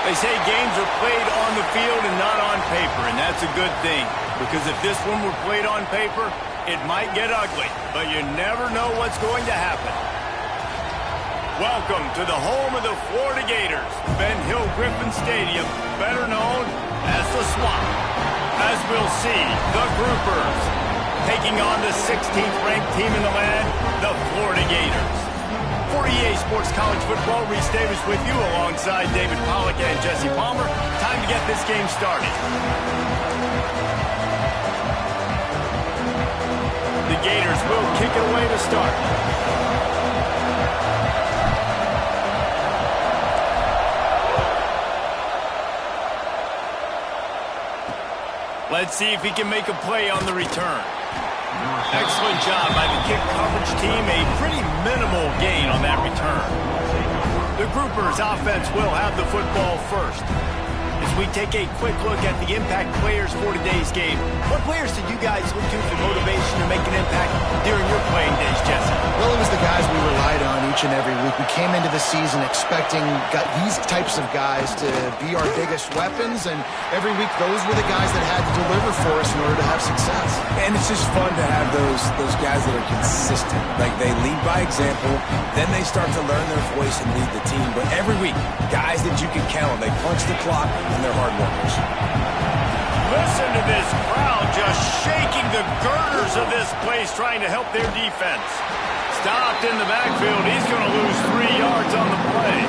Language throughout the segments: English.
They say games are played on the field and not on paper, and that's a good thing. Because if this one were played on paper, it might get ugly, but you never know what's going to happen. Welcome to the home of the Florida Gators, Ben Hill Griffin Stadium, better known as the Swamp. As we'll see, the Groupers taking on the 16th ranked team in the land, the Florida Gators. For EA Sports College Football, Reese Davis with you alongside David Pollack and Jesse Palmer. Time to get this game started. The Gators will kick it away to start. Let's see if he can make a play on the return. Excellent job by the kick coverage team. A pretty minimal gain on that return. The Groupers offense will have the football first. As we take a quick look at the impact players for today's game, what players did you guys look to for motivation to make an impact during your playing days, Jesse? Well, it was the guys we relied on each and every week. We came into the season expecting these types of guys to be our biggest weapons, and every week those were the guys that had to deliver for us in order to have success. And it's just fun to have those guys that are consistent. Like, they lead by example, then they start to learn their voice and lead the team. But every week, guys that you can count on, they punch the clock, and they're hard workers. Listen to this crowd just shaking the girders of this place trying to help their defense. Stopped in the backfield. He's going to lose 3 yards on the play.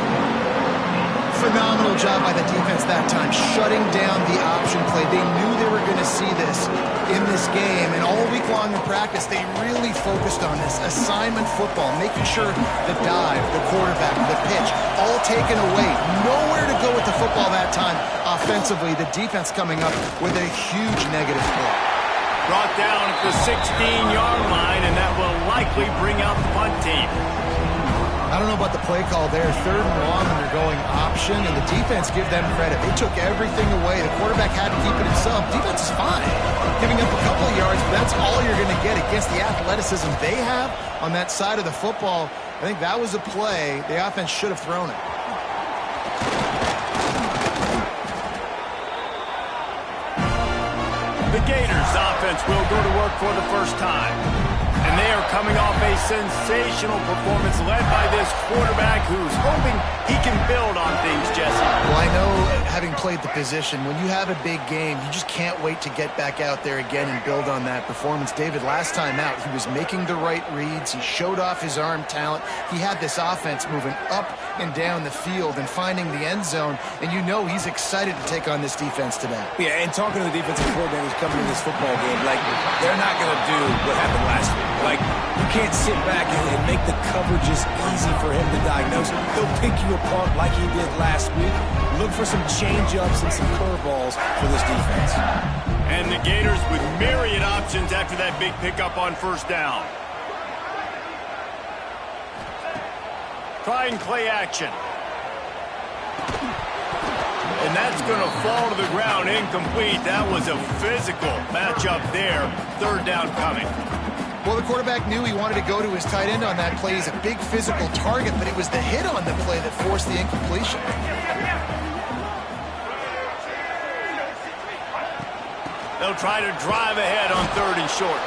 Phenomenal job by the defense that time, shutting down the option play. They knew they were going to see this in this game, and all week long in practice, they really focused on this assignment football, making sure the dive, the quarterback, the pitch, all taken away. Nowhere to go with the football that time offensively. The defense coming up with a huge negative play. Brought down at the 16-yard line, and that will likely bring out the punt team. I don't know about the play call there. 3rd and long, and they're going option, and the defense, give them credit. They took everything away. The quarterback had to keep it himself. Defense is fine. Giving up a couple of yards, but that's all you're going to get against the athleticism they have on that side of the football. I think that was a play the offense should have thrown it. The Gators offense will go to work for the first time. And they are coming off a sensational performance led by this quarterback who's hoping he can build on things, Jesse. Well, I know, having played the position, when you have a big game, you just can't wait to get back out there again and build on that performance. David, last time out, he was making the right reads. He showed off his arm talent. He had this offense moving up and down the field and finding the end zone, and you know he's excited to take on this defense today. Yeah, and talking to the defensive coordinators coming in this football game, like, they're not going to do what happened last week. Like, you can't sit back and make the coverages easy for him to diagnose. He'll pick you apart like he did last week. Look for some change-ups and some curveballs for this defense. And the Gators with myriad options after that big pickup on 1st down. Try and play action. And that's going to fall to the ground incomplete. That was a physical matchup there. 3rd down coming. Well, the quarterback knew he wanted to go to his tight end on that play. He's a big physical target, but it was the hit on the play that forced the incompletion. They'll try to drive ahead on 3rd and short.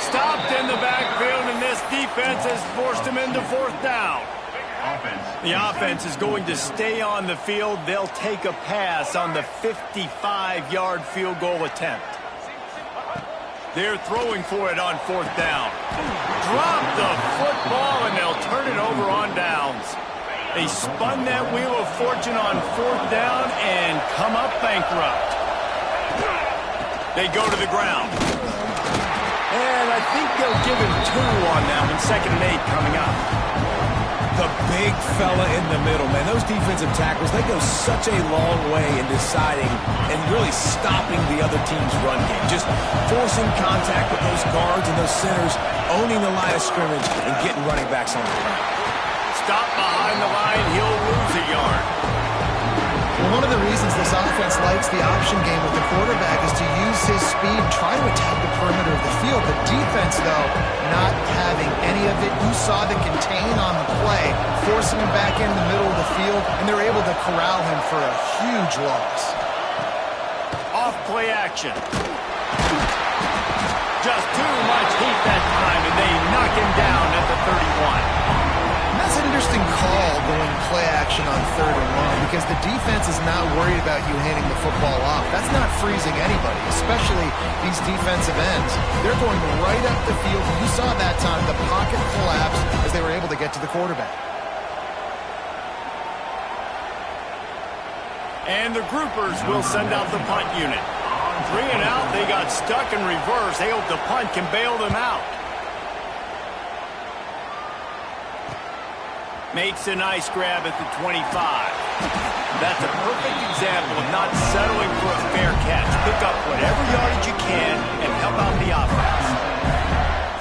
Stopped in the backfield, and this defense has forced him into 4th down. The offense is going to stay on the field. They'll take a pass on the 55-yard field goal attempt. They're throwing for it on 4th down. Drop the football, and they'll turn it over on downs. They spun that wheel of fortune on 4th down and come up bankrupt. They go to the ground. And I think they'll give him 2 on that one. 2nd and 8 coming up. The big fella in the middle, man. Those defensive tackles, they go such a long way in deciding and really stopping the other team's run game. Just forcing contact with those guards and those centers, owning the line of scrimmage, and getting running backs on the ground. Stop behind the line, he'll lose a yard. Well, one of the reasons this offense likes the option game with the quarterback is to use his speed, try to attack the perimeter of the field. field. The defense, though, not having any of it. You saw the contain on the play, forcing him back in the middle of the field, and they're able to corral him for a huge loss. Off play action. Just too much heat that time, and they knock him down at the 31. That's an interesting call going play action on 3rd and 1 because the defense is not worried about you handing the football off. That's not freezing anybody, especially these defensive ends. They're going right up the field. You saw that time the pocket collapse as they were able to get to the quarterback. And the groupers will send out the punt unit. 3 and out, they got stuck in reverse. They hope the punt can bail them out. Makes a nice grab at the 25. That's a perfect example of not settling for a fair catch. Pick up whatever yardage you can and help out the offense.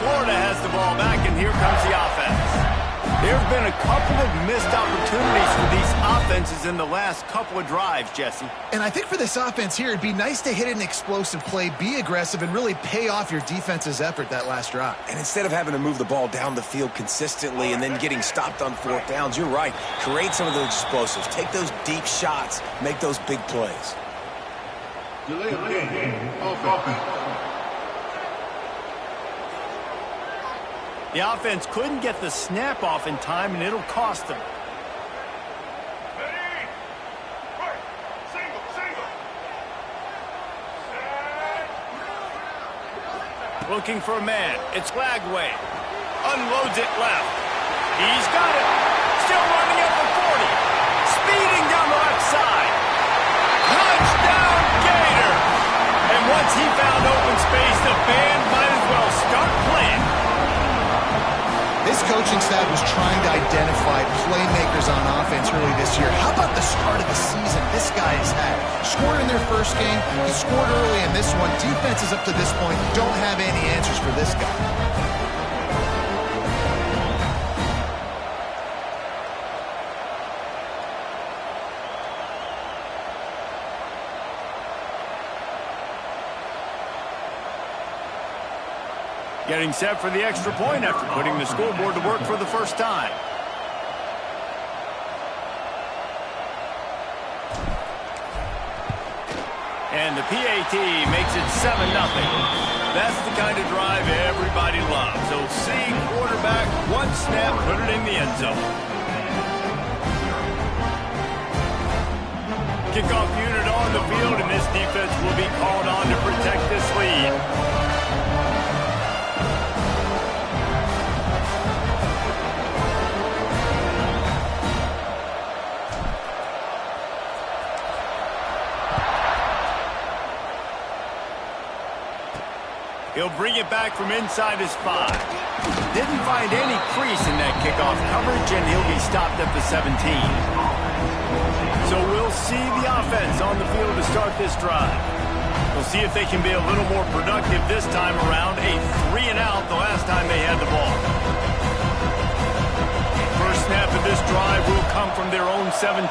Florida has the ball back, and here comes the offense. There have been a couple of missed opportunities for these offenses in the last couple of drives, Jesse. And I think for this offense here, it'd be nice to hit an explosive play, be aggressive, and really pay off your defense's effort that last drive. And instead of having to move the ball down the field consistently and then getting stopped on 4th downs, you're right. Create some of those explosives. Take those deep shots. Make those big plays. Delay of game. Offense. The offense couldn't get the snap off in time, and it'll cost them. Looking for a man. It's Lagway. Unloads it left. He's got it. Still running at the 40. Speeding down the left side. Touchdown, Gator! And once he found open space, the band might as well start playing. This coaching staff was trying to identify playmakers on offense early this year. How about the start of the season this guy has had? Scored in their first game. He scored early in this one. Defenses up to this point don't have any answers for this guy. Getting set for the extra point after putting the scoreboard to work for the first time. And the PAT makes it 7-0. That's the kind of drive everybody loves. So see quarterback, one snap, put it in the end zone. Kickoff unit on the field, and this defense will be called on to protect this lead. He'll bring it back from inside his 5. Didn't find any crease in that kickoff coverage, and he'll be stopped at the 17. So we'll see the offense on the field to start this drive. We'll see if they can be a little more productive this time around. A 3 and out the last time they had the ball. First snap of this drive will come from their own 17.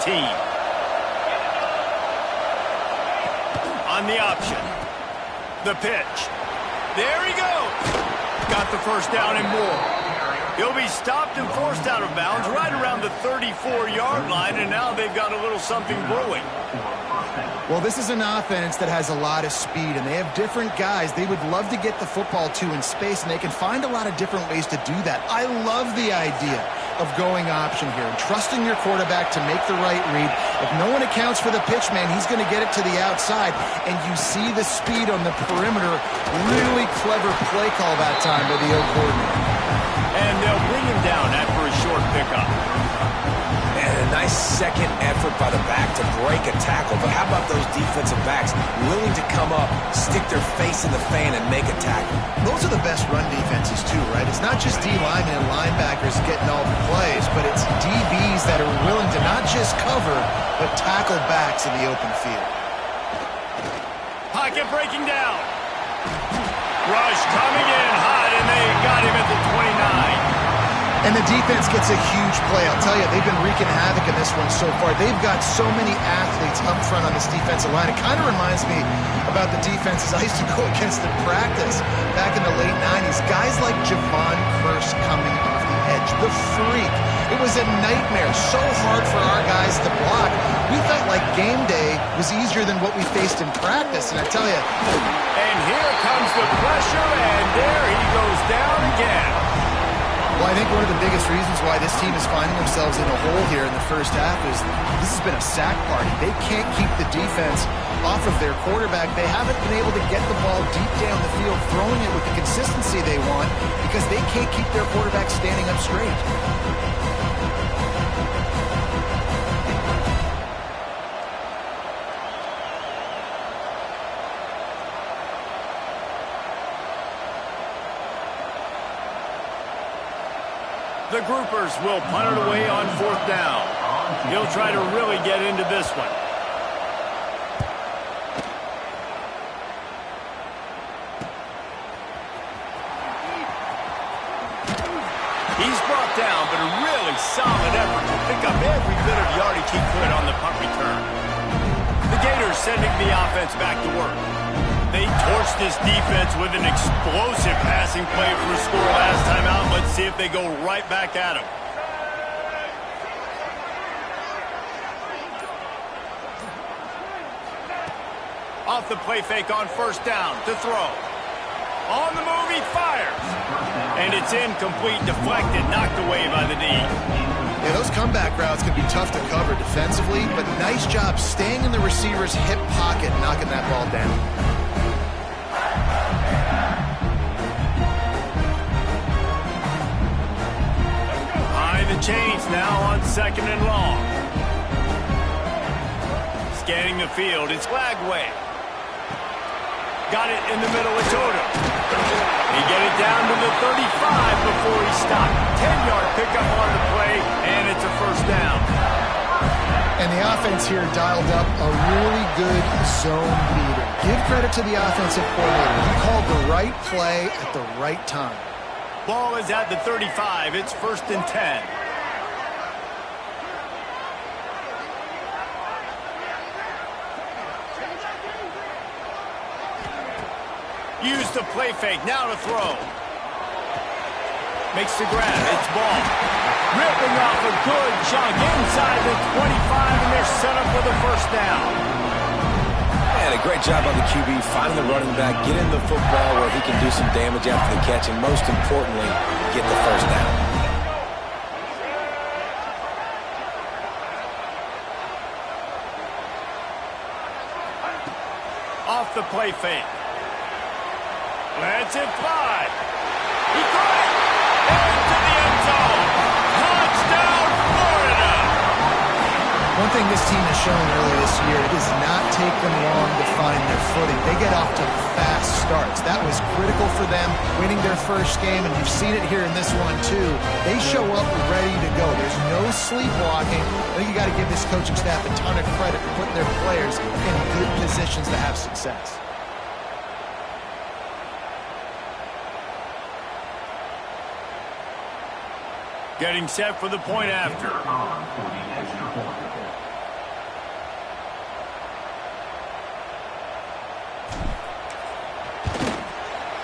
On the option. The pitch. There he goes. Got the first down and more. He'll be stopped and forced out of bounds right around the 34-yard line, and now they've got a little something brewing. Well, this is an offense that has a lot of speed, and they have different guys they would love to get the football to in space, and they can find a lot of different ways to do that. I love the idea of going option here and trusting your quarterback to make the right read. If no one accounts for the pitch, man, he's going to get it to the outside, and you see the speed on the perimeter. Really clever play call that time by the O coordinator. And they'll bring him down after a short pickup. And a nice second effort by the back to break a tackle. But how about those defensive backs willing to come up, stick their face in the fan, and make a tackle? Those are the best run defenses, too, right? It's not just D linemen and linebackers getting all the plays, but it's DBs that are willing to not just cover, but tackle backs in the open field. Pocket breaking down. Rush coming in hot, and they got him at the 29. And the defense gets a huge play. I'll tell you, they've been wreaking havoc in this one so far. They've got so many athletes up front on this defensive line. It kind of reminds me about the defenses I used to go against in practice back in the late 90s. Guys like Javon Curse coming off the edge, the freak. It was a nightmare, so hard for our guys to block. We felt like game day was easier than what we faced in practice, and I tell you. And here comes the pressure, and there he goes down again. Well, I think one of the biggest reasons why this team is finding themselves in a hole here in the first half is this has been a sack party. They can't keep the defense off of their quarterback. They haven't been able to get the ball deep down the field, throwing it with the consistency they want because they can't keep their quarterback standing up straight. The Groupers will punt it away on 4th down. He'll try to really get into this one. He's brought down, but a really solid effort to pick up every bit of yardage he could on the punt return. The Gators sending the offense back to work. They torched this defense with an explosive passing play for a score last time out. Let's see if they go right back at him. Off the play fake on 1st down to throw. On the move, he fires. And it's incomplete, deflected, knocked away by the D. Yeah, those comeback routes can be tough to cover defensively, but nice job staying in the receiver's hip pocket and knocking that ball down. The chains now on 2nd and long. Scanning the field, it's Lagway. Got it in the middle of Toto. He get it down to the 35 before he stopped. 10-yard pickup on the play, and it's a 1st down. And the offense here dialed up a really good zone beater. Give credit to the offensive coordinator. He called the right play at the right time. Ball is at the 35. It's 1st and 10. Use the play fake. Now to throw. Makes the grab. It's ball. Ripping off a good chunk inside the 25, and they're set up with a 1st down. And a great job on the QB, finding the running back, getting the football where he can do some damage after the catch, and most importantly, get the 1st down. Off the play fake. Lets it fly. He caught it. Into the end zone. Touchdown, Florida. One thing this team has shown earlier this year, it does not take them long to find their footing. They get off to fast starts. That was critical for them, winning their first game, and you've seen it here in this one too. They show up ready to go. There's no sleepwalking. I think you got to give this coaching staff a ton of credit for putting their players in good positions to have success. Getting set for the point after.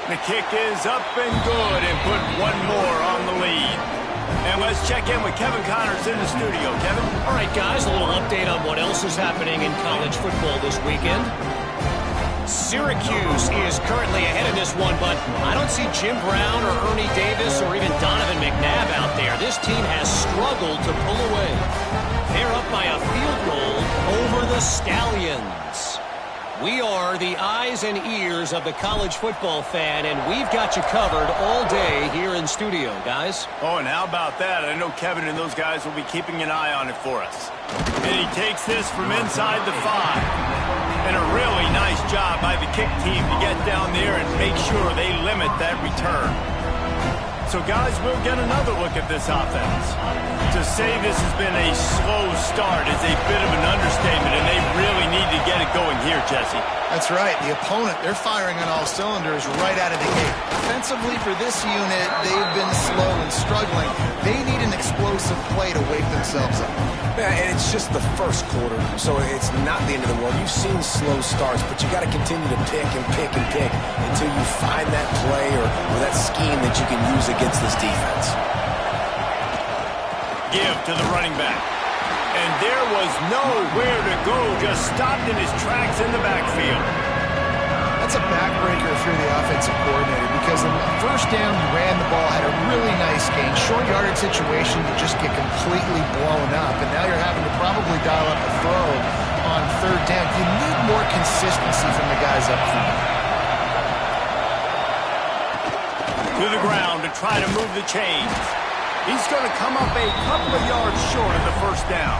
The kick is up and good and put one more on the lead. And let's check in with Kevin Connors in the studio. Kevin? All right, guys, a little update on what else is happening in college football this weekend. Syracuse is currently ahead in this one, but I don't see Jim Brown or Ernie Davis or even Donovan McNabb out there. This team has struggled to pull away. They're up by a field goal over the Stallions. We are the eyes and ears of the college football fan, and we've got you covered all day here in studio, guys. Oh, and how about that? I know Kevin and those guys will be keeping an eye on it for us. And he takes this from inside the 5. And a really nice job by the kick team to get down there and make sure they limit that return. So, guys, we'll get another look at this offense. To say this has been a slow start is a bit of an understatement, and they really need to get it going here, Jesse. That's right. The opponent, they're firing on all cylinders right out of the gate. Offensively for this unit, they've been slow and struggling. They need an explosive play to wake themselves up. Yeah, and it's just the first quarter, so it's not the end of the world. You've seen slow starts, but you got to continue to pick and pick and pick until you find that play or that scheme that you can use against this defense. Give to the running back. And there was nowhere to go, just stopped in his tracks in the backfield. That's a backbreaker if you're the offensive coordinator, because in the first down, you ran the ball, had a really nice gain. Short yardage situation, you just get completely blown up, and now you're having to probably dial up the throw on third down. You need more consistency from the guys up front. To the ground to try to move the chains. He's going to come up a couple of yards short of the first down.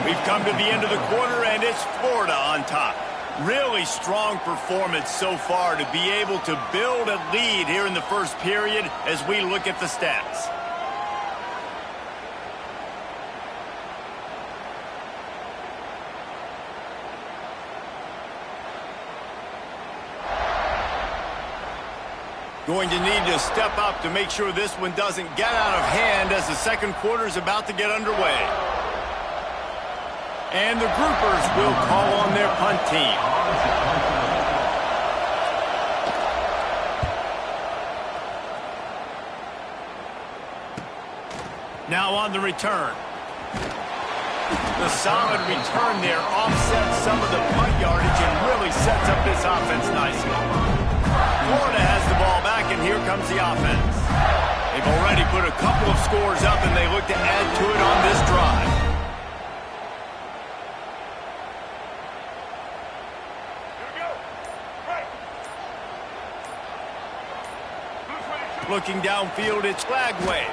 We've come to the end of the quarter, and it's Florida on top. Really strong performance so far to be able to build a lead here in the first period as we look at the stats. Going to need to step up to make sure this one doesn't get out of hand as the second quarter is about to get underway. And the groupers will call on their punt team. Now on the return. The solid return there offsets some of the punt yardage and really sets up this offense nicely. Florida has the ball back, and here comes the offense. They've already put a couple of scores up, and they look to add to it on this drive. Looking downfield, it's Flagway.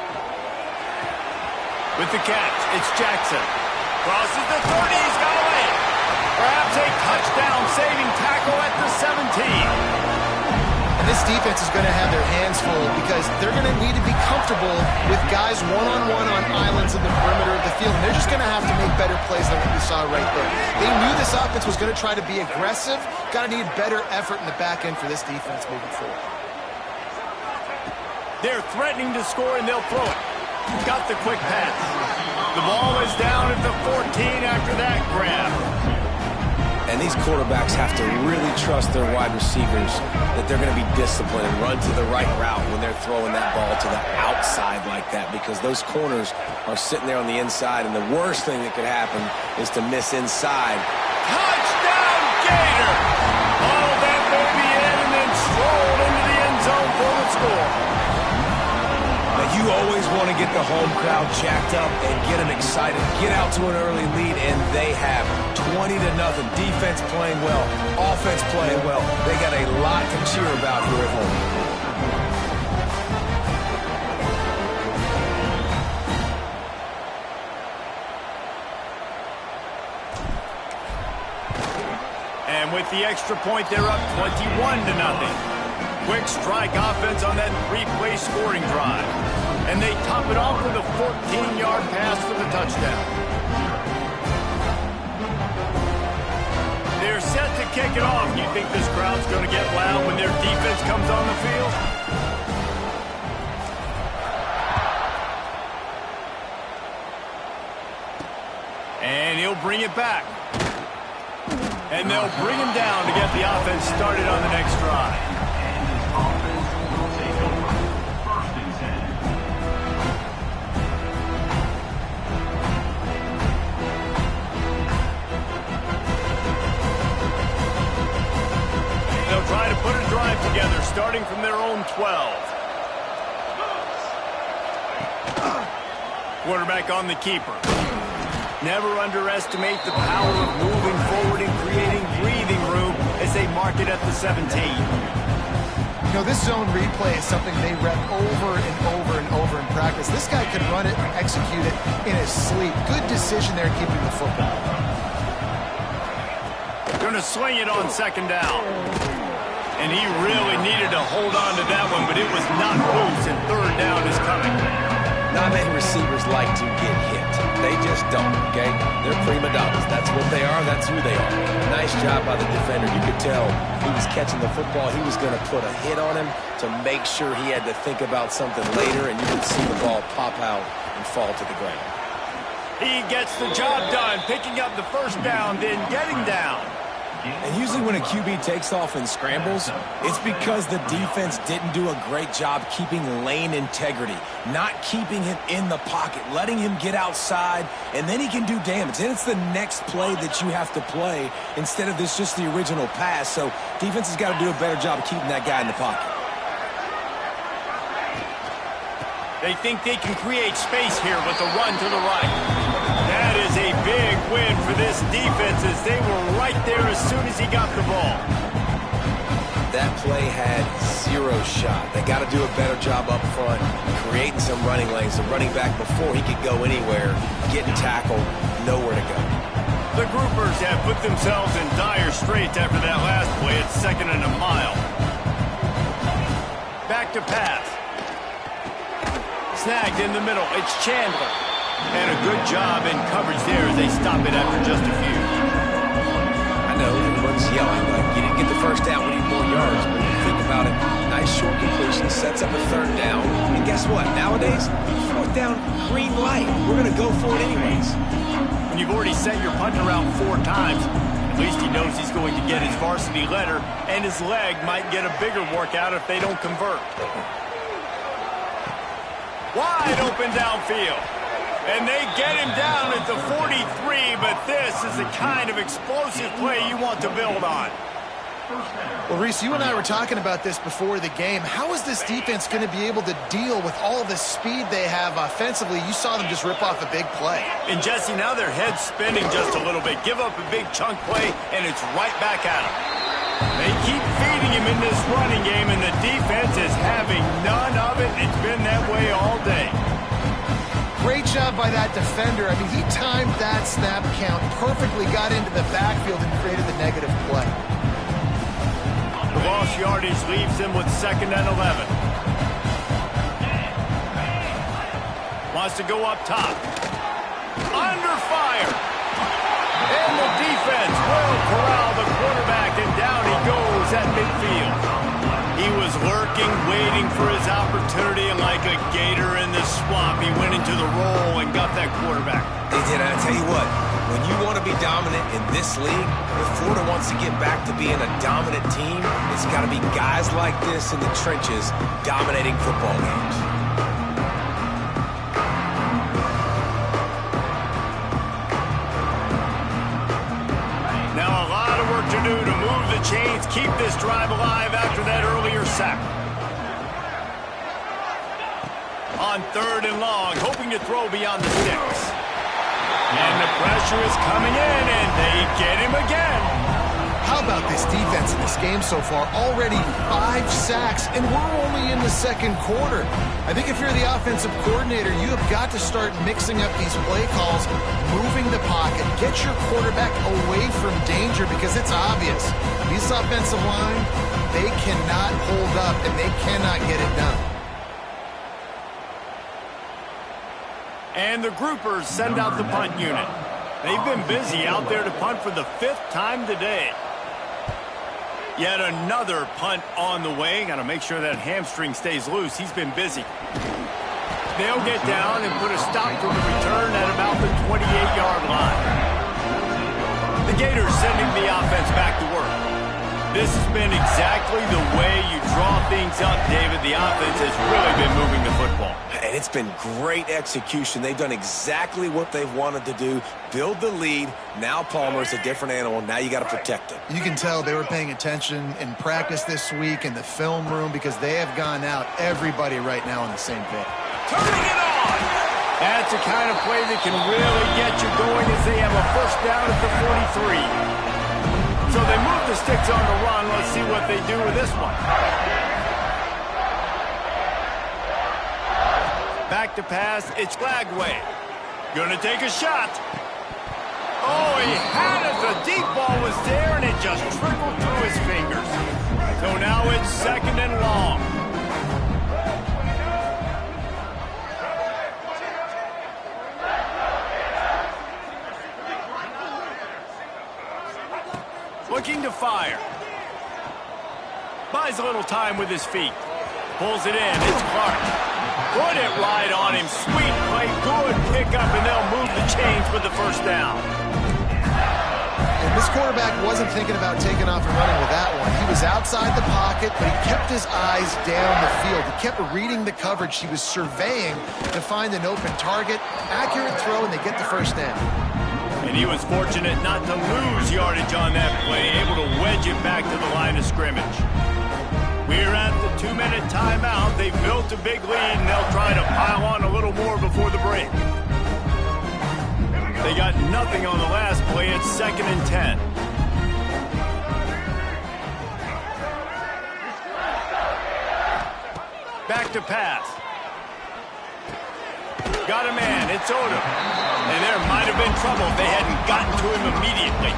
With the catch, it's Jackson. Crosses the 30, he's got away. Perhaps a touchdown-saving tackle at the 17. And this defense is going to have their hands full because they're going to need to be comfortable with guys one-on-one on islands in the perimeter of the field. And they're just going to have to make better plays than what we saw right there. They knew this offense was going to try to be aggressive. Got to need better effort in the back end for this defense moving forward. They're threatening to score, and they'll throw it. Got the quick pass. The ball is down at the 14 after that grab. And these quarterbacks have to really trust their wide receivers that they're going to be disciplined and run to the right route when they're throwing that ball to the outside like that, because those corners are sitting there on the inside, and the worst thing that could happen is to miss inside. Touchdown, Gator! Oh, that may be in, and then strolled into the end zone for the score. You always want to get the home crowd jacked up and get them excited, get out to an early lead, and they have 20-0. Defense playing well, offense playing well. They got a lot to cheer about here at home. And with the extra point, they're up 21-0. Quick strike offense on that three-play scoring drive. And they top it off with a 14-yard pass for the touchdown. They're set to kick it off. You think this crowd's going to get loud when their defense comes on the field? And he'll bring it back. And they'll bring him down to get the offense started on the next drive. Try to put a drive together, starting from their own 12. Quarterback on the keeper. Never underestimate the power of moving forward and creating breathing room as they mark it at the 17. know, this zone replay is something they rep over and over and over in practice. This guy could run it and execute it in his sleep. Good decision there keeping the football. Going to sling it on second down. And he really needed to hold on to that one, but it was not loose, and third down is coming. Not many receivers like to get hit. They just don't, okay? They're prima donnas. That's what they are. That's who they are. Nice job by the defender. You could tell he was catching the football. He was going to put a hit on him to make sure he had to think about something later, and you could see the ball pop out and fall to the ground. He gets the job done, picking up the first down, then getting down. And usually when a QB takes off and scrambles, it's because the defense didn't do a great job keeping lane integrity, not keeping him in the pocket, letting him get outside, and then he can do damage. And it's the next play that you have to play instead of this just the original pass. So defense has got to do a better job of keeping that guy in the pocket. They think they can create space here with a run to the right. That is a big win for this defense as they were right there as soon as he got the ball. That play had zero shot. They got to do a better job up front, creating some running lanes. The running back, before he could go anywhere, getting tackled, nowhere to go. The Groupers have put themselves in dire straits after that last play. It's 2nd and a mile. Back to pass. Snagged in the middle. It's Chandler. And a good job in coverage there as they stop it after just a few. I know everyone's yelling, like, you didn't get the first down, we need more yards. But if you think about it, nice short completion, sets up a third down. And guess what? Nowadays, 4th down, green light. We're going to go for it anyways. When you've already sent your punter out 4 times, at least he knows he's going to get his varsity letter, and his leg might get a bigger workout if they don't convert. Wide open downfield. And they get him down at the 43, but this is the kind of explosive play you want to build on. Well, Reese, you and I were talking about this before the game. How is this defense going to be able to deal with all the speed they have offensively? You saw them just rip off a big play. And, Jesse, now their head's spinning just a little bit. Give up a big chunk play, and it's right back at them. They keep feeding him in this running game, and the defense is having none of it. It's been that way all day. Great job by that defender. I mean, he timed that snap count perfectly, got into the backfield and created the negative play. The lost yardage leaves him with 2nd and 11. Wants to go up top. Under fire. And the defense will corral the quarterback, and down he goes at midfield. He was lurking, waiting for his opportunity, and like a gator in the swamp, he went into the roll and got that quarterback. They did. I tell you what, when you want to be dominant in this league, if Florida wants to get back to being a dominant team, it's got to be guys like this in the trenches dominating football games. Now a lot of work to do to move the chains, keep this drive alive after that earlier sack. On 3rd and long, hoping to throw beyond the sticks. And the pressure is coming in, and they get him again. How about this defense in this game so far? Already 5 sacks, and we're only in the 2nd quarter. I think if you're the offensive coordinator, you have got to start mixing up these play calls, moving the pocket, get your quarterback away from danger, because it's obvious. This offensive line, they cannot hold up, and they cannot get it done. And the Groupers send out the punt unit. They've been busy out there to punt for the 5th time today. Yet another punt on the way. Got to make sure that hamstring stays loose. He's been busy. They'll get down and put a stop to the return at about the 28-yard line. The Gators sending the offense back to work. This has been exactly the way you draw things up, David. The offense has really been moving the football. And it's been great execution. They've done exactly what they've wanted to do. Build the lead. Now Palmer's a different animal. Now you got to protect him. You can tell they were paying attention in practice this week in the film room, because they have gone out, everybody right now on the same page. Turning it on! That's the kind of play that can really get you going as they have a first down at the 43. So they move the sticks on the run. Let's see what they do with this one. back to pass. It's Lagway. Gonna take a shot. Oh, he had it. The deep ball was there, and it just trickled through his fingers. So now it's 2nd and long. Looking to fire. Buys a little time with his feet. Pulls it in. It's Clark. Put it right on him. Sweet play. Good pickup, and they'll move the chains with the first down. And this quarterback wasn't thinking about taking off and running with that one. He was outside the pocket, but he kept his eyes down the field. He kept reading the coverage. He was surveying to find an open target. Accurate throw, and they get the first down. And he was fortunate not to lose yardage on that play, able to wedge it back to the line of scrimmage. We're at the 2-minute timeout. They've built a big lead, and they'll try to pile on a little more before the break. They got nothing on the last play. It's 2nd and 10. Back to pass. Got a man. It's Odom. And there might have been trouble if they hadn't gotten to him immediately.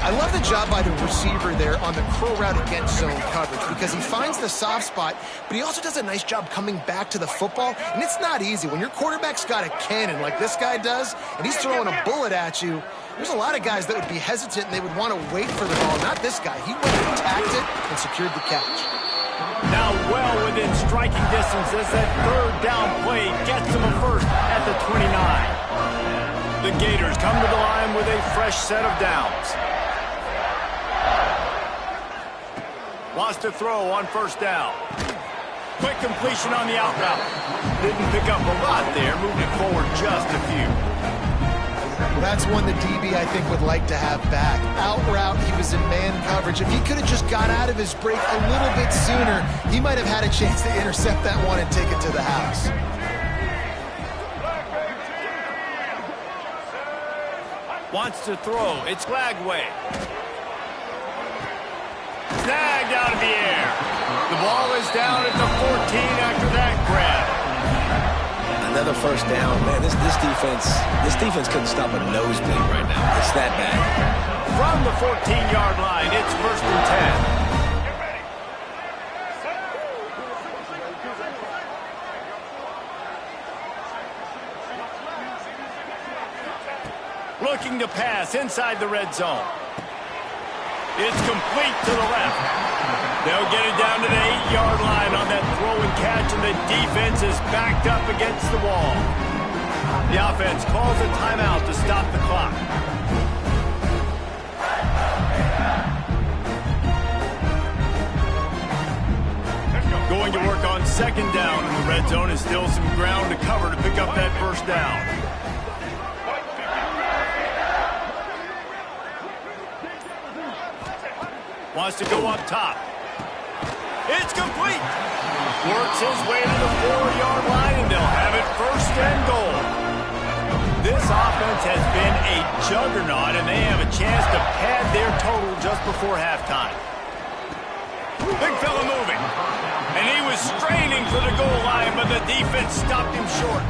I love the job by the receiver there on the curl route against zone coverage because he finds the soft spot, but he also does a nice job coming back to the football, and it's not easy. When your quarterback's got a cannon like this guy does, and he's throwing a bullet at you, there's a lot of guys that would be hesitant and they would want to wait for the ball. Not this guy. He went and attacked it and secured the catch. Now well within striking distance as that 3rd down play gets them a first at the 29. The Gators come to the line with a fresh set of downs. Wants to throw on 1st down. Quick completion on the out route. Didn't pick up a lot there, moving it forward just a few. Well, that's one the DB, I think, would like to have back. Out route, he was in man coverage. If he could have just got out of his break a little bit sooner, he might have had a chance to intercept that one and take it to the house. Wants to throw. It's Lagway. Snagged out of the air. The ball is down at the 14 after that grab. Another first down. Man, this defense couldn't stop a nosebleed right now. It's that bad. From the 14-yard line, it's 1st and 10. Looking to pass inside the red zone. It's complete to the left. They'll get it down to the 8-yard line on that throw and catch, and the defense is backed up against the wall. The offense calls a timeout to stop the clock. Going to work on 2nd down in the red zone, and still some ground to cover to pick up that 1st down. Wants to go up top. It's complete. Works his way to the 4-yard line, and they'll have it 1st and goal. This offense has been a juggernaut, and they have a chance to pad their total just before halftime. Big fella moving. And he was straining for the goal line, but the defense stopped him short.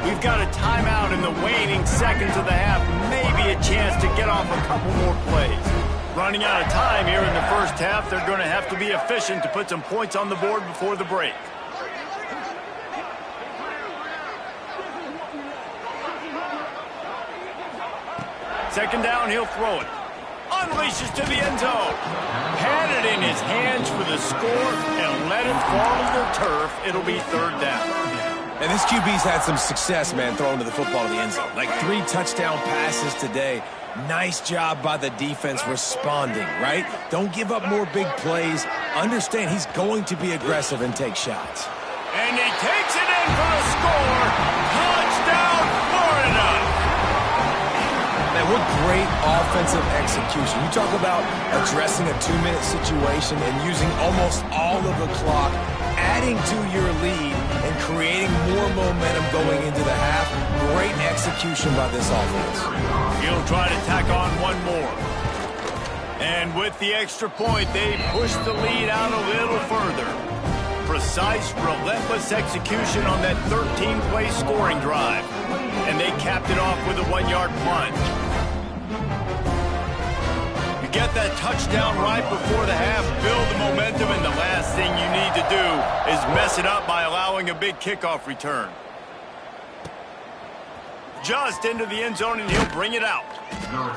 We've got a timeout in the waning seconds of the half. Maybe a chance to get off a couple more plays. Running out of time here in the first half. They're going to have to be efficient to put some points on the board before the break. Second down, he'll throw it. Unleashes to the end zone. Had it in his hands for the score and let it fall to the turf. It'll be 3rd down. And this QB's had some success, man, throwing to the football in the end zone. Like 3 touchdown passes today. Nice job by the defense responding, right? Don't give up more big plays. Understand he's going to be aggressive and take shots. And he takes it in for the score. Touchdown, Florida! Man, what great offensive execution. You talk about addressing a 2-minute situation and using almost all of the clock, adding to your lead and creating more momentum going into the half. Great execution by this offense. He'll try to tack on one more. And with the extra point, they push the lead out a little further. precise, relentless execution on that 13-play scoring drive. And they capped it off with a 1-yard plunge. You get that touchdown right before the half, build the momentum, and the last thing you need to do is mess it up by allowing a big kickoff return. Just into the end zone, and he'll bring it out.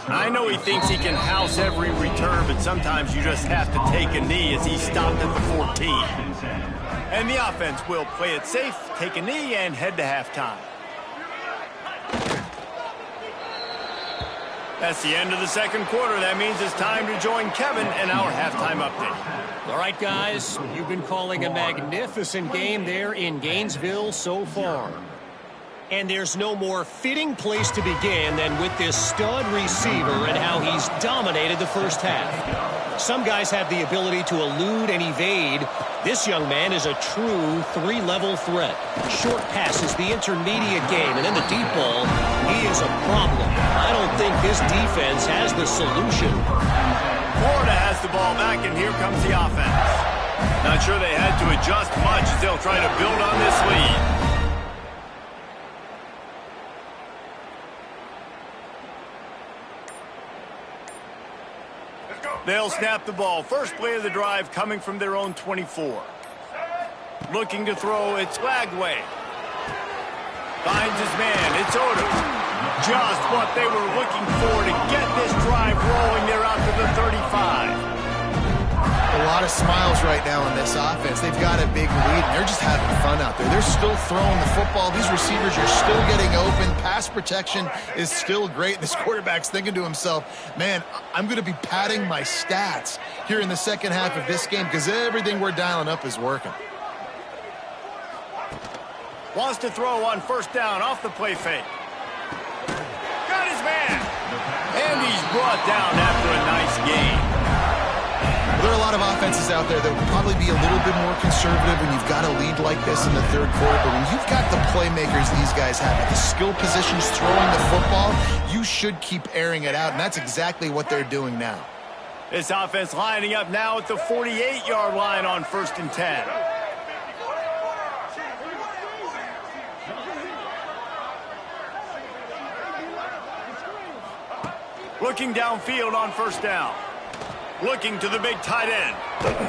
I know he thinks he can house every return, but sometimes you just have to take a knee as he stopped at the 14. And the offense will play it safe, take a knee, and head to halftime. That's the end of the second quarter. That means it's time to join Kevin and our halftime update. All right, guys, you've been calling a magnificent game there in Gainesville so far. And there's no more fitting place to begin than with this stud receiver and how he's dominated the first half. Some guys have the ability to elude and evade. This young man is a true three-level threat. Short passes, the intermediate game, and then the deep ball, he is a problem. I don't think this defense has the solution. Florida has the ball back, and here comes the offense. Not sure they had to adjust much as they'll try to build on this lead. They'll snap the ball. First play of the drive coming from their own 24. Looking to throw, it's Lagway. Finds his man, it's Odom. Just what they were looking for to get this drive rolling. They're out to the 35. A lot of smiles right now in this offense. They've got a big lead, and they're just having fun out there. They're still throwing the football. These receivers are still getting open. Pass protection is still great. This quarterback's thinking to himself, man, I'm going to be padding my stats here in the second half of this game because everything we're dialing up is working. Wants to throw on first down off the play fake. Got his man. And he's brought down after a nice game. There are a lot of offenses out there that will probably be a little bit more conservative when you've got a lead like this in the third quarter. But when you've got the playmakers these guys have at the skill positions throwing the football, you should keep airing it out, and that's exactly what they're doing now. This offense lining up now at the 48-yard line on 1st and 10. Looking downfield on first down. Looking to the big tight end.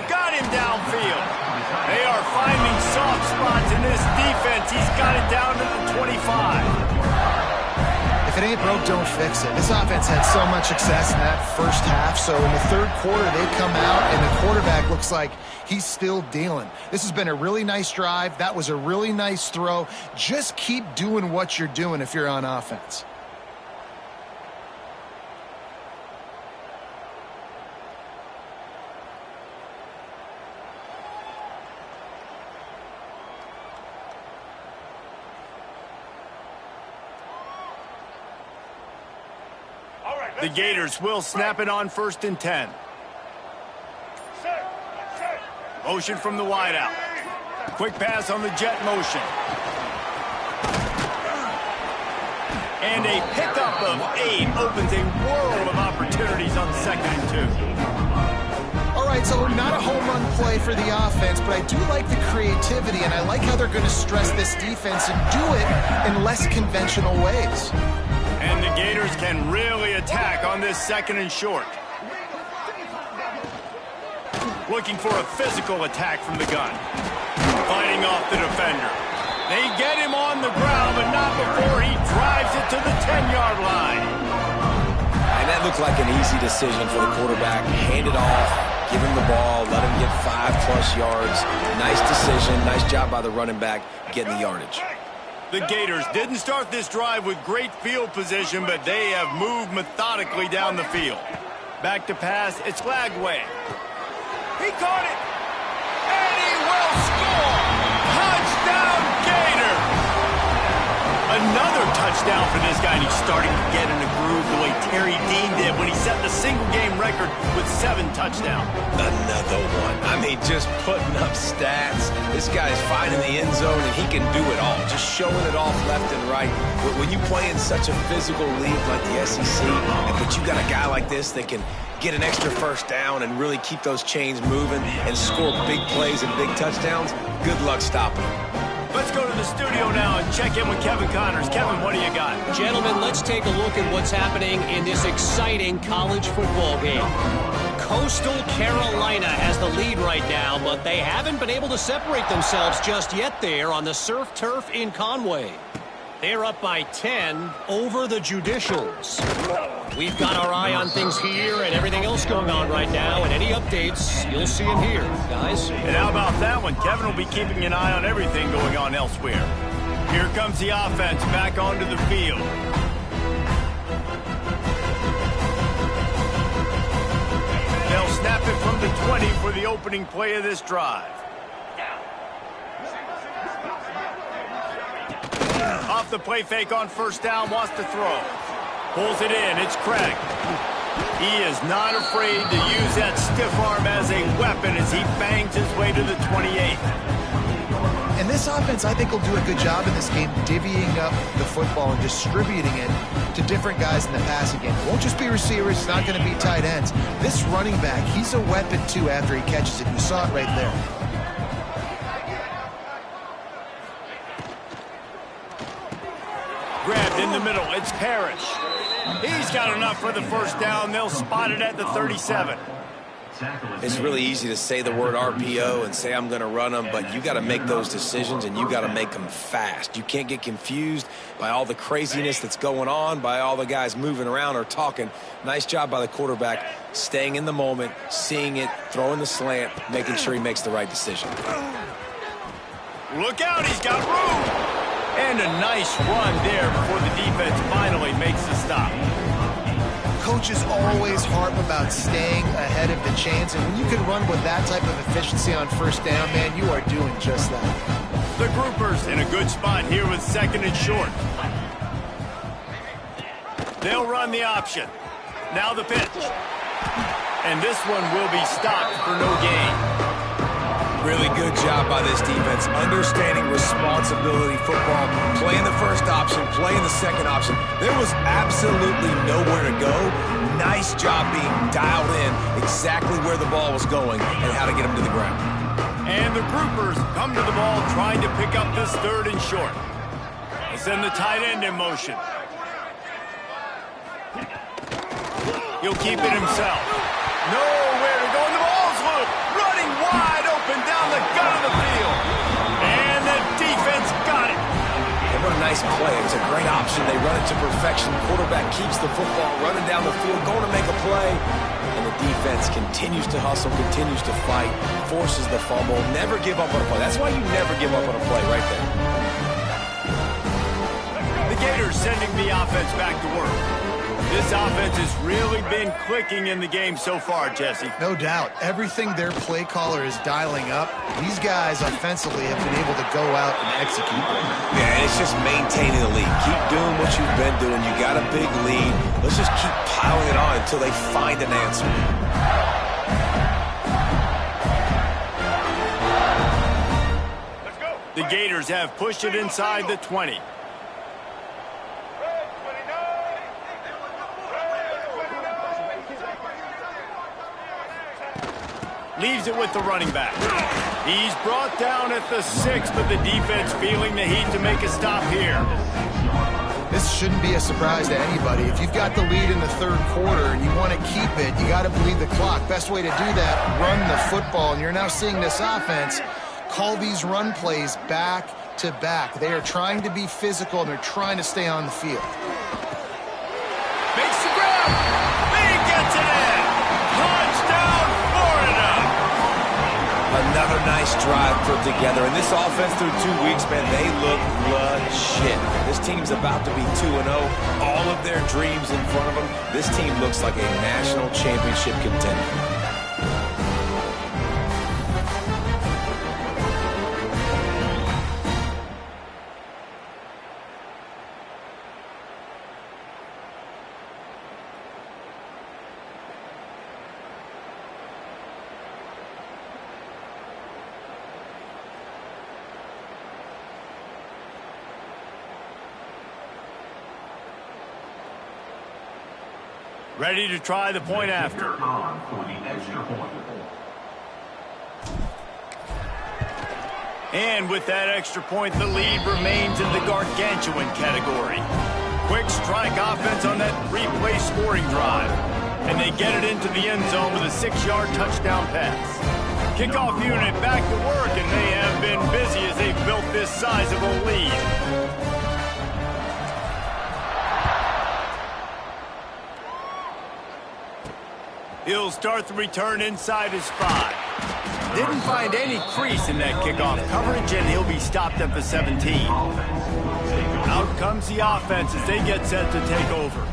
Got him downfield. They are finding soft spots in this defense. He's got it down to the 25. If it ain't broke, don't fix it. This offense had so much success in that first half, so in the third quarter they come out and the quarterback looks like he's still dealing. This has been a really nice drive. That was a really nice throw. Just keep doing what you're doing if you're on offense. The Gators will snap it on 1st and 10. Motion from the wideout. Quick pass on the jet motion. And a pickup of 8 opens a world of opportunities on 2nd and 2. All right, so not a home run play for the offense, but I do like the creativity, and I like how they're going to stress this defense and do it in less conventional ways. And the Gators can really attack on this 2nd and short. Looking for a physical attack from the gun. Fighting off the defender. They get him on the ground, but not before he drives it to the 10-yard line. And that looked like an easy decision for the quarterback. Hand it off, give him the ball, let him get 5+ yards. Nice decision, nice job by the running back getting the yardage. The Gators didn't start this drive with great field position, but they have moved methodically down the field. Back to pass, it's Lagway. He caught it, and he will score! Touchdown, Gators! Another touchdown for this guy, and he's starting to get in a groove the way Terry Dean did when he set the single-game record with 7 touchdowns. Another one. I mean, just putting up stats. This guy's finding the end zone, and he can do it all. Just showing it off left and right. When you play in such a physical league like the SEC, but you got a guy like this that can get an extra first down and really keep those chains moving and score big plays and big touchdowns, good luck stopping him. Let's go to the studio now and check in with Kevin Connors. Kevin, what do you got? Gentlemen, let's take a look at what's happening in this exciting college football game. Coastal Carolina has the lead right now, but they haven't been able to separate themselves just yet there on the surf turf in Conway. They're up by 10 over the Judicials. We've got our eye on things here and everything else going on right now, and any updates, you'll see them here, guys. And how about that one? Kevin will be keeping an eye on everything going on elsewhere. Here comes the offense back onto the field. They'll snap it from the 20 for the opening play of this drive. Off the play fake on first down, wants to throw. Pulls it in, it's Craig. He is not afraid to use that stiff arm as a weapon as he bangs his way to the 28. And this offense, I think, will do a good job in this game divvying up the football and distributing it to different guys in the passing game. It won't just be receivers, it's not going to be tight ends. This running back, he's a weapon, too, after he catches it. You saw it right there. Grabbed in the middle, it's Parrish. He's got enough for the first down. They'll spot it at the 37. It's really easy to say the word RPO and say I'm going to run them, but you got to make those decisions and you got to make them fast. You can't get confused by all the craziness that's going on, by all the guys moving around or talking. Nice job by the quarterback, staying in the moment, seeing it, throwing the slant, making sure he makes the right decision. Look out, he's got room. And a nice run there before the defense finally makes the stop. Coaches always harp about staying ahead of the chains, and when you can run with that type of efficiency on first down, man, you are doing just that. The groupers in a good spot here with second and short. They'll run the option. Now the pitch. And this one will be stopped for no gain. Really good job by this defense, understanding responsibility football, playing the first option, playing the second option. There was absolutely nowhere to go. Nice job being dialed in exactly where the ball was going and how to get him to the ground. And the groupers come to the ball trying to pick up this third and short. They send the tight end in motion. He'll keep it himself. Nowhere to go, and the ball's loose. Running wide open down the gut of the field. And the defense got it. What a nice play. It's a great option. They run it to perfection. Quarterback keeps the football, running down the field, going to make a play. And the defense continues to hustle, continues to fight, forces the fumble. Never give up on a play. That's why you never give up on a play right there. The Gators sending the offense back to work. This offense has really been clicking in the game so far, Jesse. No doubt. Everything their play caller is dialing up, these guys offensively have been able to go out and execute. Yeah, it's just maintaining the lead. Keep doing what you've been doing. You got a big lead. Let's just keep piling it on until they find an answer. Let's go. The Gators have pushed it inside the 20. Leaves it with the running back. He's brought down at the 6, but the defense feeling the heat to make a stop here. This shouldn't be a surprise to anybody. If you've got the lead in the third quarter and you want to keep it, you got to bleed the clock. Best way to do that, run the football. And you're now seeing this offense call these run plays back to back. They are trying to be physical, and they're trying to stay on the field. Makes the grab. Lee gets it in. Touchdown, Florida. Another nice drive put together. And this offense through 2 weeks, man, they look legit. This team's about to be 2-0. All of their dreams in front of them. This team looks like a national championship contender. Ready to try the point after. And with that extra point, the lead remains in the gargantuan category. Quick strike offense on that replay scoring drive. And they get it into the end zone with a 6-yard touchdown pass. Kickoff unit back to work, and they have been busy as they've built this sizable lead. He'll start the return inside his 5. Didn't find any crease in that kickoff coverage, and he'll be stopped at the 17. Out comes the offense as they get set to take over.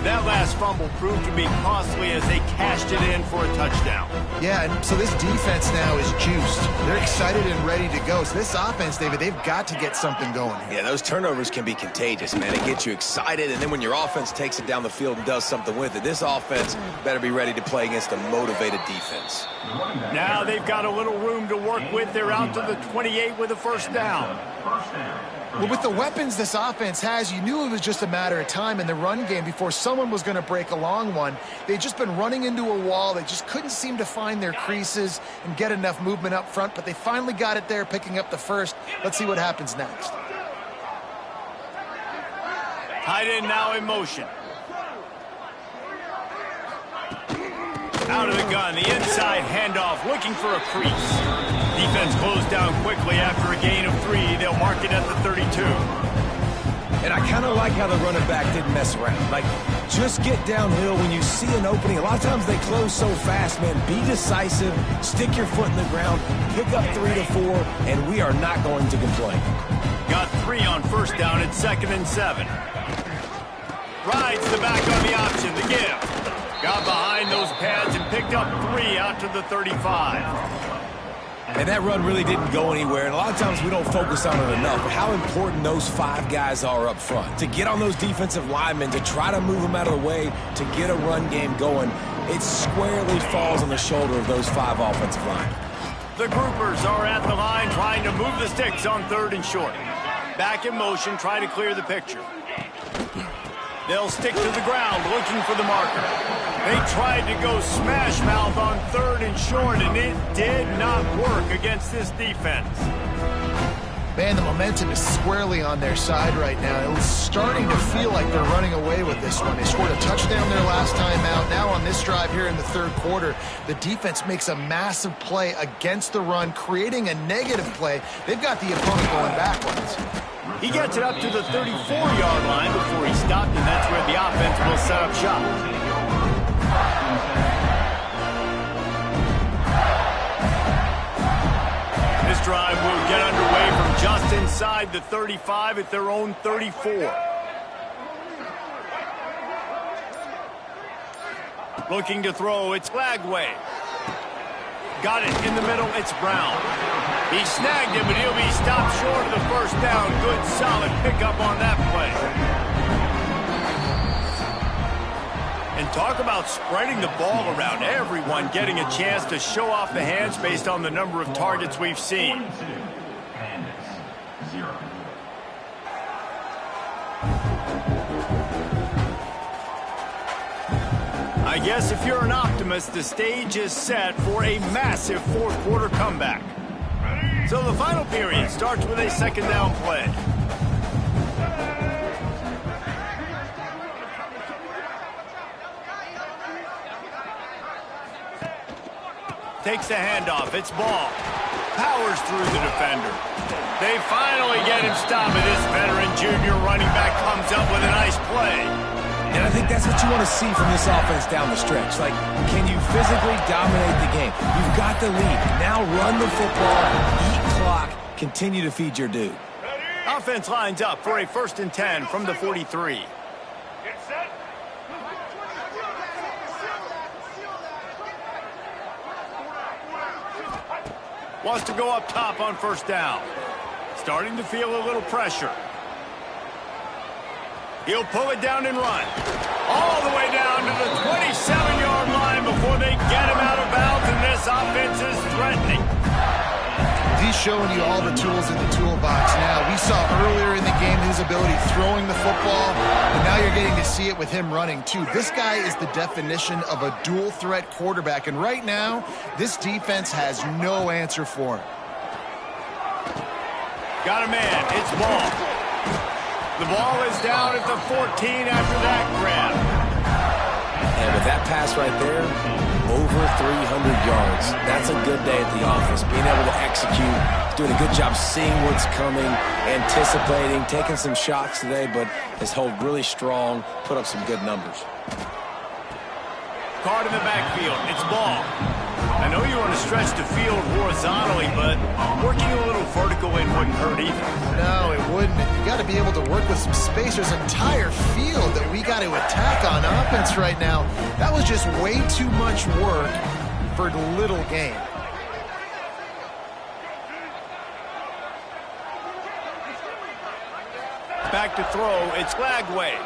That last fumble proved to be costly as they cashed it in for a touchdown. Yeah, and so this defense now is juiced. They're excited and ready to go. So this offense, David, they've got to get something going here. Yeah, those turnovers can be contagious, man. It gets you excited, and then when your offense takes it down the field and does something with it, this offense better be ready to play against a motivated defense. Now they've got a little room to work with. They're out to the 28 with a first down. Well, with the weapons this offense has, you knew it was just a matter of time in the run game before someone was going to break a long one. They'd just been running into a wall. They just couldn't seem to find their creases and get enough movement up front, but they finally got it there, picking up the first. Let's see what happens next. Tight end now in motion. Out of the gun, the inside handoff, looking for a crease. Defense closed down quickly after a gain of 3. They'll mark it at the 32. And I kind of like how the running back didn't mess around. Like, just get downhill when you see an opening. A lot of times they close so fast, man. Be decisive, stick your foot in the ground, pick up 3 to 4, and we are not going to complain. Got 3 on first down at 2nd and 7. Rides the back on the option, the give. Got behind those pads and picked up 3 out to the 35. And that run really didn't go anywhere, and a lot of times we don't focus on it enough, but how important those 5 guys are up front. To get on those defensive linemen, to try to move them out of the way, to get a run game going, it squarely falls on the shoulder of those 5 offensive linemen. The groupers are at the line trying to move the sticks on 3rd and short. Back in motion, trying to clear the picture. They'll stick to the ground looking for the marker. They tried to go smash mouth on 3rd and short, and it did not work against this defense. Man, the momentum is squarely on their side right now. It was starting to feel like they're running away with this one. They scored a touchdown their last time out. Now on this drive here in the 3rd quarter, the defense makes a massive play against the run, creating a negative play. They've got the opponent going backwards. He gets it up to the 34-yard line before he stopped, and that's where the offense will set up shop. This drive will get underway from just inside the 35 at their own 34. Looking to throw, it's Lagway. Got it in the middle, it's Brown. He snagged him, but he'll be stopped short of the first down. Good, solid pickup on that play. And talk about spreading the ball around. Everyone getting a chance to show off the hands based on the number of targets we've seen. I guess if you're an optimist, the stage is set for a massive 4th quarter comeback. So the final period starts with a 2nd down play. Takes the handoff. It's Ball. Powers through the defender. They finally get him stopped, but this veteran junior running back comes up with a nice play. And I think that's what you want to see from this offense down the stretch. Like, can you physically dominate the game? You've got the lead. Now run the football, eat clock, continue to feed your dude. Offense lines up for a 1st and 10 from the 43. Wants to go up top on 1st down. Starting to feel a little pressure. He'll pull it down and run. All the way down to the 27-yard line before they get him out of bounds, and this offense is threatening. The he's showing you all the tools in the toolbox now. We saw earlier in the game his ability throwing the football, and now you're getting to see it with him running too. This guy is the definition of a dual-threat quarterback, and right now, this defense has no answer for him. Got a man. It's Ball. The ball is down at the 14 after that grab. And with that pass right there, over 300 yards. That's a good day at the office. Being able to execute, doing a good job seeing what's coming, anticipating, taking some shots today, but has held really strong, put up some good numbers. Card in the backfield. It's Ball. I know you want to stretch the field horizontally, but working a little vertical in wouldn't hurt either. No, it wouldn't. You got to be able to work with some space. There's an entire field that we got to attack on offense right now. That was just way too much work for little gain. Back to throw. It's Lagway.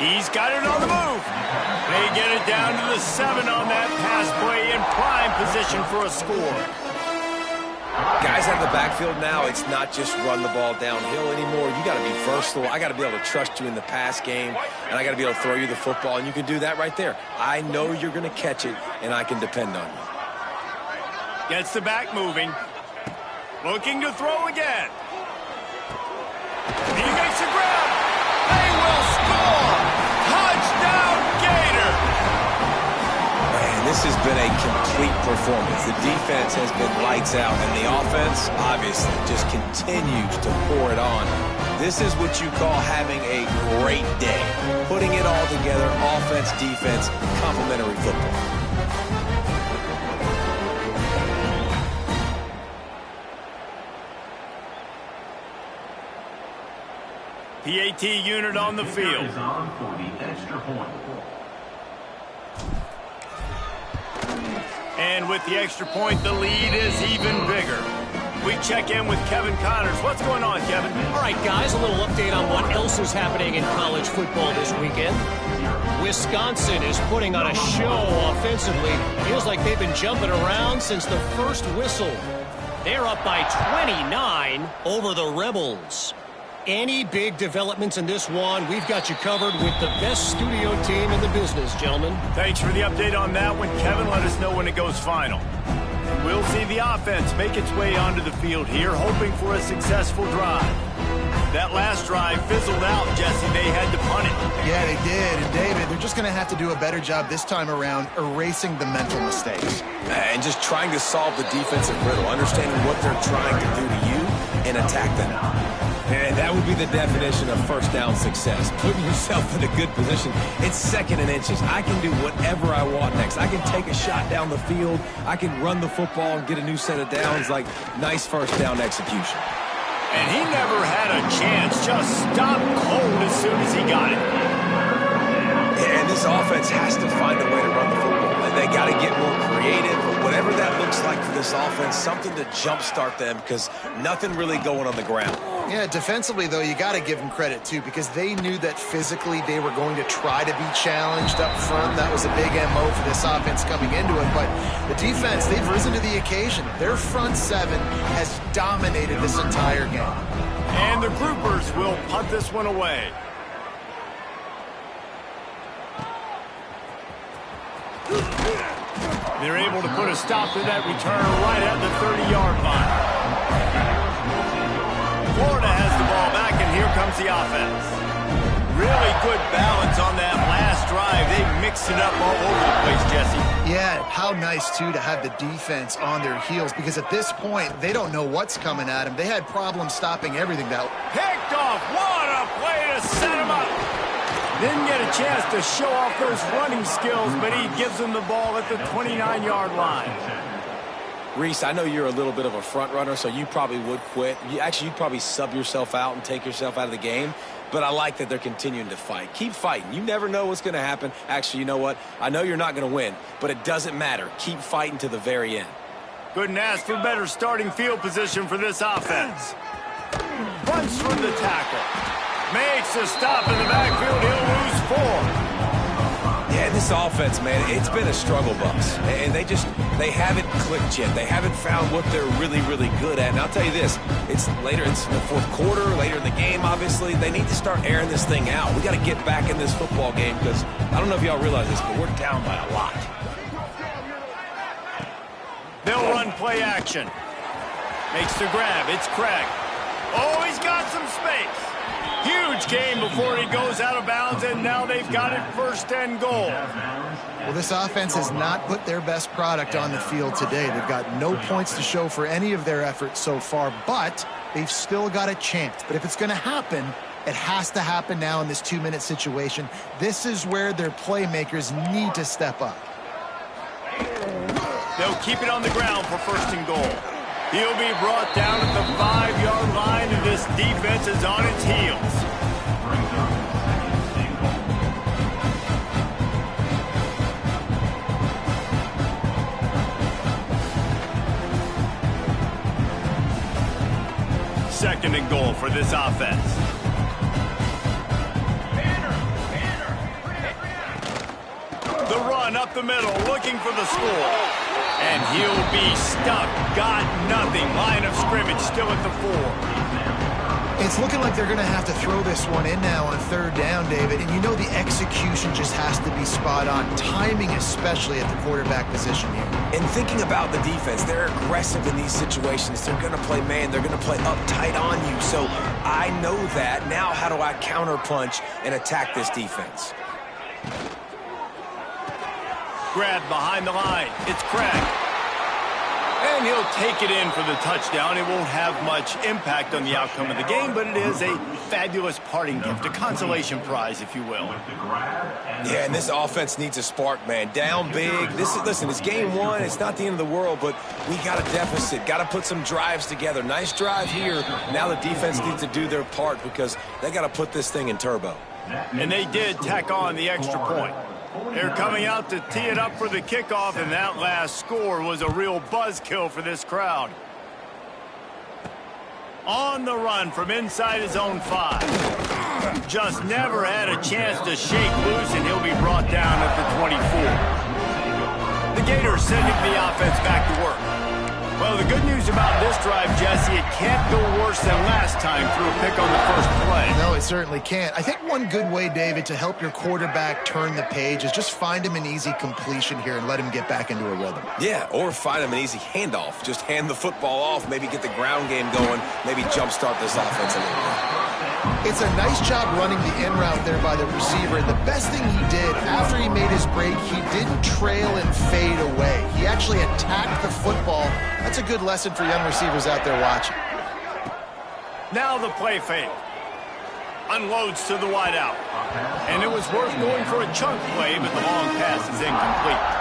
He's got it on the move. They get it down to the 7 on that pass play in prime position for a score. Guys out of the backfield now, it's not just run the ball downhill anymore. You got to be versatile. I got to be able to trust you in the pass game, and I got to be able to throw you the football, and you can do that right there. I know you're going to catch it, and I can depend on you. Gets the back moving. Looking to throw again. He makes a grab. They will score. Touchdown, Gator. Man, this has been a complete performance. The defense has been lights out, and the offense, obviously, just continues to pour it on. This is what you call having a great day. Putting it all together, offense, defense, complementary football. PAT unit on the field. And with the extra point, the lead is even bigger. We check in with Kevin Connors. What's going on, Kevin? All right, guys, a little update on what else is happening in college football this weekend. Wisconsin is putting on a show offensively. Feels like they've been jumping around since the first whistle. They're up by 29 over the Rebels. Any big developments in this one, we've got you covered with the best studio team in the business, gentlemen. Thanks for the update on that one, Kevin. Let us know when it goes final. We'll see the offense make its way onto the field here, hoping for a successful drive. That last drive fizzled out, Jesse. They had to punt it. Yeah, they did. And, David, they're just going to have to do a better job this time around erasing the mental mistakes. And just trying to solve the defensive riddle, understanding what they're trying to do to you and attack them. And that would be the definition of first down success. Putting yourself in a good position. It's 2nd and inches. I can do whatever I want next. I can take a shot down the field. I can run the football and get a new set of downs. Like, nice first down execution. And he never had a chance. Just stopped cold as soon as he got it. And this offense has to find a way to run the football. And they got to get more creative, or whatever that looks like for this offense, something to jumpstart them, because nothing really going on the ground. Yeah, defensively, though, you got to give them credit, too, because they knew that physically they were going to try to be challenged up front. That was a big MO for this offense coming into it. But the defense, they've risen to the occasion. Their front 7 has dominated this entire game. And the groupers will punt this one away. They're able to put a stop to that return right at the 30-yard line. Florida has the ball back, and here comes the offense. Really good balance on that last drive. They mixed it up all over the place, Jesse. Yeah, how nice, too, to have the defense on their heels, because at this point, they don't know what's coming at them. They had problems stopping everything. Picked off. What a play to set him up. Didn't get a chance to show off those running skills, but he gives them the ball at the 29-yard line. Reese, I know you're a little bit of a front runner, so you probably would quit. You'd probably sub yourself out and take yourself out of the game. But I like that they're continuing to fight. Keep fighting. You never know what's going to happen. Actually, you know what? I know you're not going to win, but it doesn't matter. Keep fighting to the very end. Couldn't ask for better starting field position for this offense. Runs from the tackle. Makes a stop in the backfield. He'll lose 4. Yeah, this offense, man, it's been a struggle bus. And they haven't clicked yet. They haven't found what they're really, really good at. And I'll tell you this, it's in the fourth quarter, later in the game, obviously. They need to start airing this thing out. We got to get back in this football game because I don't know if y'all realize this, but we're down by a lot. They'll run play action. Makes the grab. It's Craig. Oh, he's got some space. Huge game before he goes out of bounds, and now they've got it 1st and goal. Well, this offense has not put their best product on the field today. They've got no points to show for any of their efforts so far, but they've still got a chance. But if it's going to happen, it has to happen now in this 2-minute situation. This is where their playmakers need to step up. They'll keep it on the ground for 1st and goal. He'll be brought down at the 5-yard line, and this defense is on its heels. Second and goal for this offense. The run up the middle, looking for the score. And he'll be stuck. Got nothing. Line of scrimmage still at the 4. It's looking like they're going to have to throw this one in now on 3rd down, David. And you know the execution just has to be spot on. Timing especially at the quarterback position here. And thinking about the defense, they're aggressive in these situations. They're going to play man. They're going to play uptight on you. So I know that. Now how do I counterpunch and attack this defense? Grab behind the line. It's Craig. And he'll take it in for the touchdown. It won't have much impact on the outcome of the game, but it is a fabulous parting gift, a consolation prize, if you will. Yeah, and this offense needs a spark, man. Down big. Listen, it's game 1. It's not the end of the world, but we got a deficit. Got to put some drives together. Nice drive here. Now the defense needs to do their part because they got to put this thing in turbo. And they did tack on the extra point. They're coming out to tee it up for the kickoff, and that last score was a real buzzkill for this crowd. On the run from inside his own 5. Just never had a chance to shake loose, and he'll be brought down at the 24. The Gators sending the offense back to work. Well, the good news about this drive, Jesse, it can't go worse than last time through a pick on the first play. No, it certainly can't. I think one good way, David, to help your quarterback turn the page is just find him an easy completion here and let him get back into a rhythm. Yeah, or find him an easy handoff. Just hand the football off, maybe get the ground game going, maybe jumpstart this offense a little bit. It's a nice job running the in route there by the receiver. And the best thing he did after he made his break, he didn't trail and fade away. He actually attacked the football. That's a good lesson for young receivers out there watching. Now the play fake. Unloads to the wideout. And it was worth going for a chunk play, but the long pass is incomplete.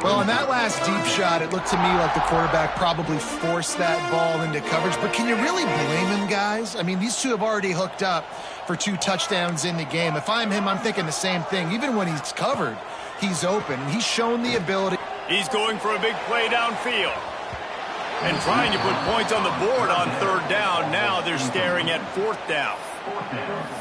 Well, on that last deep shot, it looked to me like the quarterback probably forced that ball into coverage. But can you really blame him, guys? I mean, these two have already hooked up for 2 touchdowns in the game. If I'm him, I'm thinking the same thing. Even when he's covered, he's open. And he's shown the ability. He's going for a big play downfield. And trying to put points on the board on 3rd down. Now they're staring at 4th down.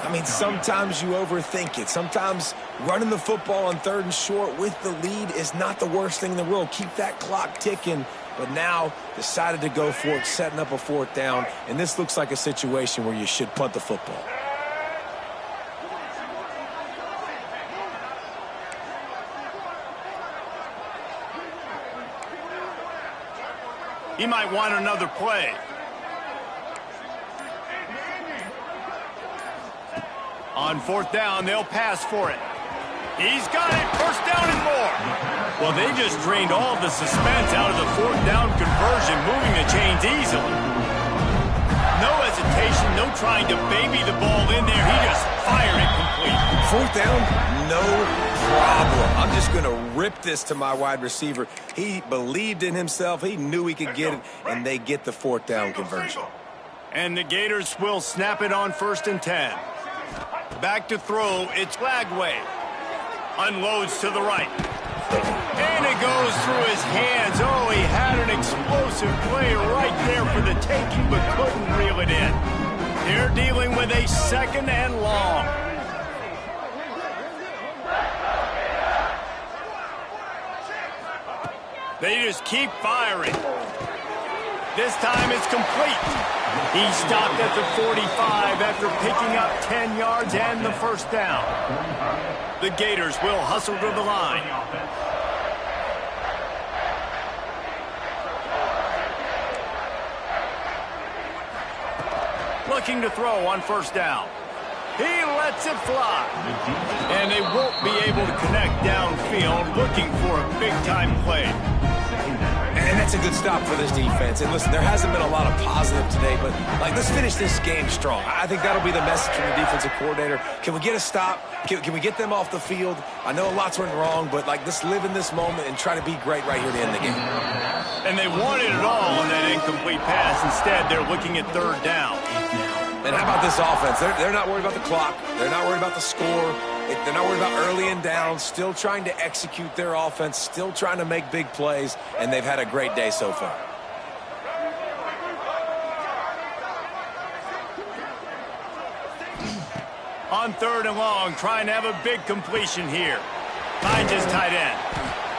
I mean, sometimes you overthink it. Sometimes running the football on 3rd and short with the lead is not the worst thing in the world. Keep that clock ticking. But now decided to go for it, setting up a 4th down. And this looks like a situation where you should punt the football. He might want another play. On 4th down, they'll pass for it. He's got it. 1st down and more. Well, they just drained all of the suspense out of the 4th down conversion, moving the chains easily. No hesitation, no trying to baby the ball in there. He just fired it complete. 4th down, no problem. I'm just going to rip this to my wide receiver. He believed in himself. He knew he could get it, and they get the 4th down conversion. And the Gators will snap it on 1st and 10. Back to throw, it's Lagway. Unloads to the right. And it goes through his hands. Oh, he had an explosive play right there for the taking, but couldn't reel it in. They're dealing with a 2nd and long. They just keep firing. This time it's complete. He stopped at the 45 after picking up 10 yards and the first down. The Gators will hustle to the line. Looking to throw on first down. He lets it fly. And they won't be able to connect downfield, looking for a big-time play. And that's a good stop for this defense. And listen, there hasn't been a lot of positive today, but let's finish this game strong. I think that'll be the message from the defensive coordinator. Can we get a stop? Can we get them off the field? I know lots went wrong, but let's live in this moment and try to be great right here to end the game. And they wanted it all on that incomplete pass. Instead, they're looking at third down. And how about this offense? They're not worried about the clock. They're not worried about the score. They're not worried about early and down. Still trying to execute their offense. Still trying to make big plays. And they've had a great day so far. On third and long, trying to have a big completion here. Finds his tight end.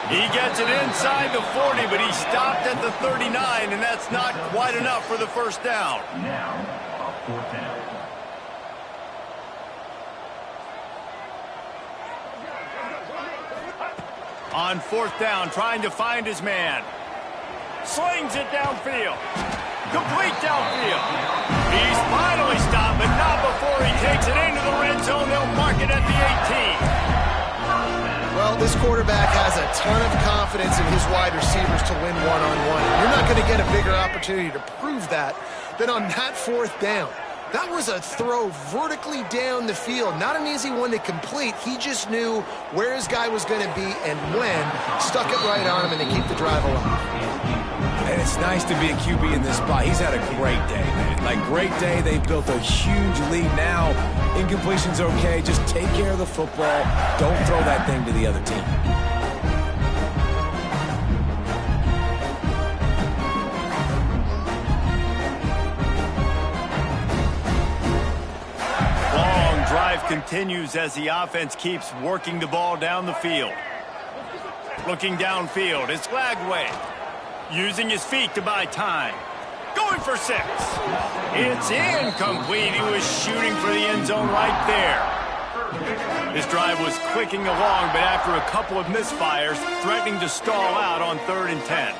He gets it inside the 40, but he stopped at the 39, and that's not quite enough for the first down. Fourth down. On fourth down, trying to find his man. Slings it downfield. Complete downfield. He's finally stopped, but not before he takes it into the red zone. They'll mark it at the 18. Well, this quarterback has a ton of confidence in his wide receivers to win one-on-one. You're not going to get a bigger opportunity to prove that than on that fourth down. That was a throw vertically down the field. Not an easy one to complete. He just knew where his guy was going to be and when. Stuck it right on him, and they keep the drive alive. And it's nice to be a QB in this spot. He's had a great day, man. Great day. They've built a huge lead now. Incompletion's okay. Just take care of the football. Don't throw that thing to the other team. Continues as the offense keeps working the ball down the field. Looking downfield, it's Lagway. Using his feet to buy time. Going for 6. It's incomplete. He was shooting for the end zone right there. This drive was clicking along, but after a couple of misfires, threatening to stall out on 3rd and 10.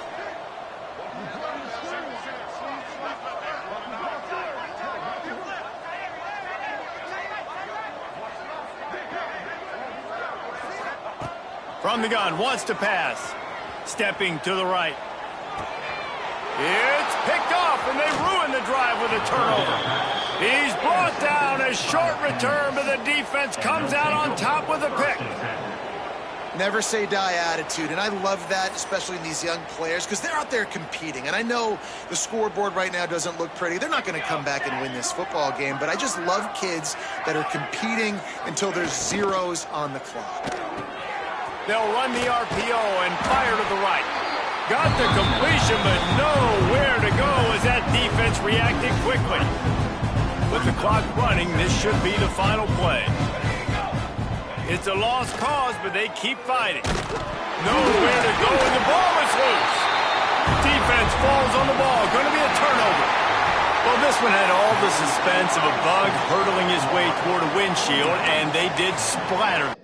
From the gun, wants to pass. Stepping to the right. It's picked off, and they ruin the drive with a turnover. He's brought down. A short return, but the defense comes out on top with a pick. Never say die attitude, and I love that, especially in these young players, because they're out there competing. And I know the scoreboard right now doesn't look pretty. They're not going to come back and win this football game, but I just love kids that are competing until there's zeros on the clock. They'll run the RPO and fire to the right. Got the completion, but nowhere to go as that defense reacted quickly. With the clock running, this should be the final play. It's a lost cause, but they keep fighting. Nowhere to go, and the ball is loose. Defense falls on the ball. Going to be a turnover. Well, this one had all the suspense of a bug hurtling his way toward a windshield, and they did splatter.